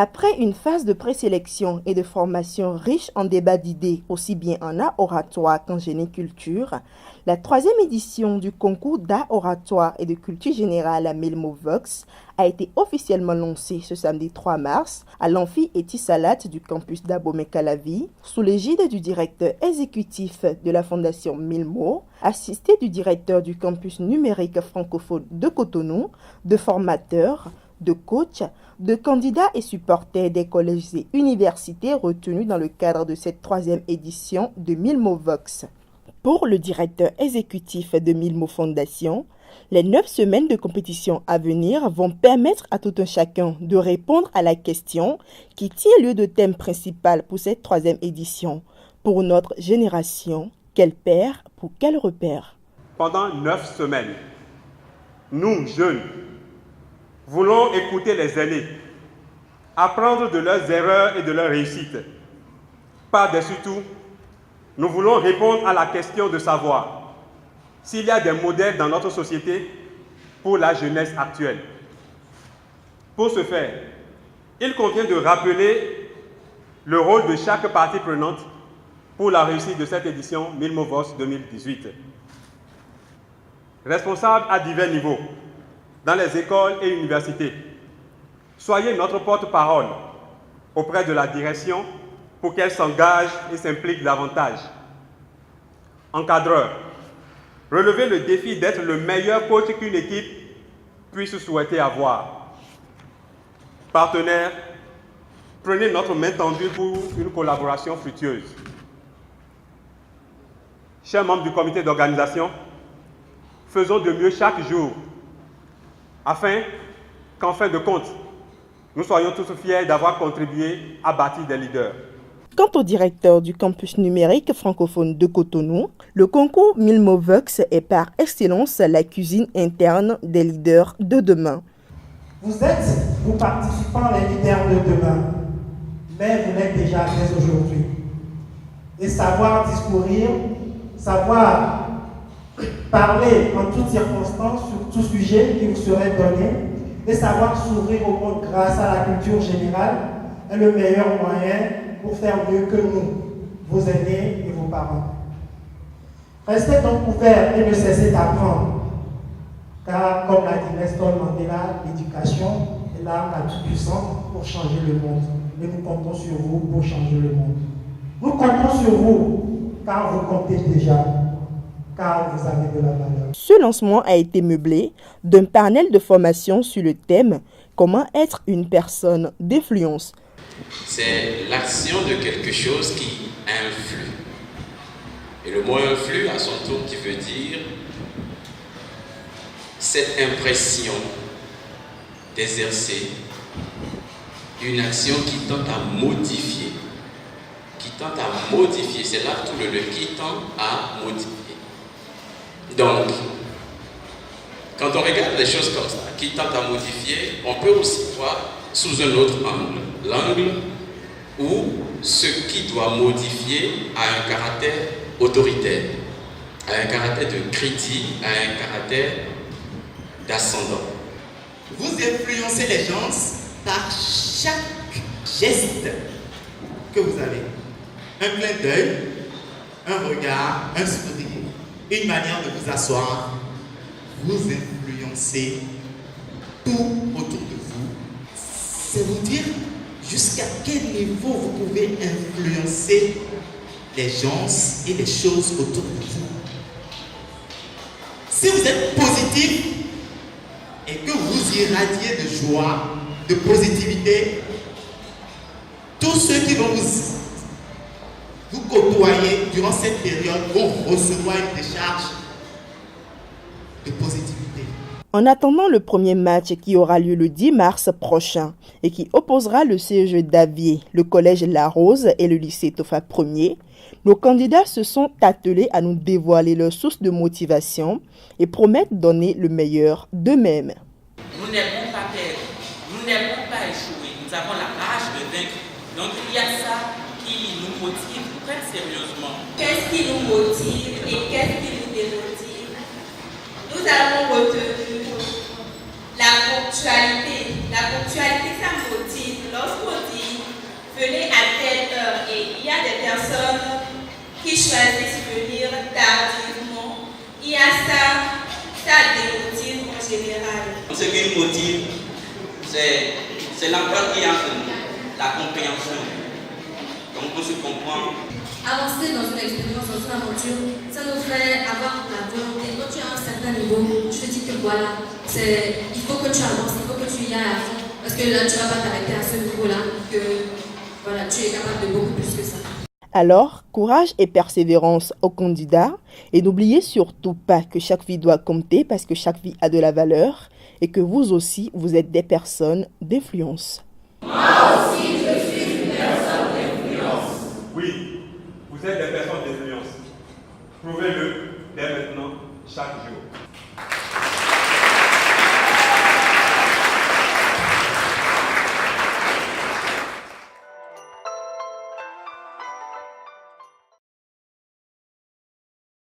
Après une phase de présélection et de formation riche en débats d'idées, aussi bien en art oratoire qu'en génie-culture, la 3e édition du concours d'art oratoire et de culture générale à Milmovox a été officiellement lancée ce samedi 3 mars à l'amphi Etisalat du campus d'Abomey-Calavi, sous l'égide du directeur exécutif de la fondation Milmo, assisté du directeur du campus numérique francophone de Cotonou, de formateurs, de coachs, de candidats et supporters des collèges et universités retenus dans le cadre de cette 3e édition de Milmovox. Pour le directeur exécutif de Milmo Fondation, les 9 semaines de compétition à venir vont permettre à tout un chacun de répondre à la question qui tient lieu de thème principal pour cette 3e édition. Pour notre génération, quel père pour quel repère? Pendant 9 semaines, nous, jeunes, voulons écouter les aînés, apprendre de leurs erreurs et de leurs réussites. Par-dessus tout, nous voulons répondre à la question de savoir s'il y a des modèles dans notre société pour la jeunesse actuelle. Pour ce faire, il convient de rappeler le rôle de chaque partie prenante pour la réussite de cette édition Milmovox 2018. Responsables à divers niveaux, dans les écoles et universités, soyez notre porte-parole auprès de la direction pour qu'elle s'engage et s'implique davantage. Encadreurs, relevez le défi d'être le meilleur coach qu'une équipe puisse souhaiter avoir. Partenaires, prenez notre main tendue pour une collaboration fructueuse. Chers membres du comité d'organisation, faisons de mieux chaque jour afin qu'en fin de compte, nous soyons tous fiers d'avoir contribué à bâtir des leaders. Quant au directeur du campus numérique francophone de Cotonou, le concours Milmovox est par excellence la cuisine interne des leaders de demain. Vous êtes, vous participants, les leaders de demain, mais vous l'êtes déjà dès aujourd'hui. Et savoir discourir, savoir parler en toutes circonstances sur tout sujet qui vous serait donné et savoir s'ouvrir au monde grâce à la culture générale est le meilleur moyen pour faire mieux que nous, vos aînés et vos parents. Restez donc ouverts et ne cessez d'apprendre, car comme l'a dit Nelson Mandela, l'éducation est l'arme la plus puissante pour changer le monde. Et nous comptons sur vous pour changer le monde. Nous comptons sur vous, car vous comptez déjà. Car vous avez de la valeur. Ce lancement a été meublé d'un panel de formation sur le thème « Comment être une personne d'influence ». C'est l'action de quelque chose qui influe. Et le mot influe, à son tour, qui veut dire cette impression d'exercer une action qui tente à modifier. C'est là tout le qui tend à modifier. Donc, quand on regarde les choses comme ça, qui tentent à modifier, on peut aussi voir sous un autre angle. L'angle où ce qui doit modifier a un caractère autoritaire, a un caractère de critique, a un caractère d'ascendant. Vous influencez les gens par chaque geste que vous avez. Un clin d'œil, un regard, un sourire. Une manière de vous asseoir, vous influencez tout autour de vous. C'est vous dire jusqu'à quel niveau vous pouvez influencer les gens et les choses autour de vous. Si vous êtes positif et que vous irradiez de joie, de positivité, tous ceux qui vont vous côtoyer durant cette période vont recevoir une décharge de positivité. En attendant le premier match qui aura lieu le 10 mars prochain et qui opposera le CEG d'Avier, le collège La Rose et le lycée Tofa Ier, nos candidats se sont attelés à nous dévoiler leurs sources de motivation et promettent donner le meilleur d'eux-mêmes. Nous n'aimons pas perdre, nous n'aimons pas échouer, nous avons la rage de vaincre. Donc il y a ça qui nous motive très sérieusement. Qu'est-ce qui nous motive et qu'est-ce qui nous démotive? Nous avons retenu la ponctualité. La ponctualité, ça motive. Lorsqu'on qui choisissent de venir tardivement, il y a ça démotive en général. Ce qui nous motive, c'est l'emploi qui est entre nous, la compréhension. Donc on se comprend. Avancer dans une expérience, dans une aventure, ça nous fait avoir la volonté. Quand tu es à un certain niveau, tu te dis que voilà, il faut que tu avances, il faut que tu y ailles à fond. Parce que là, tu ne vas pas t'arrêter à ce niveau-là, que voilà, tu es capable de beaucoup plus que ça. Alors, courage et persévérance aux candidats et n'oubliez surtout pas que chaque vie doit compter parce que chaque vie a de la valeur et que vous aussi, vous êtes des personnes d'influence. Moi aussi, je suis une personne d'influence. Oui, vous êtes des personnes d'influence. Prouvez-le.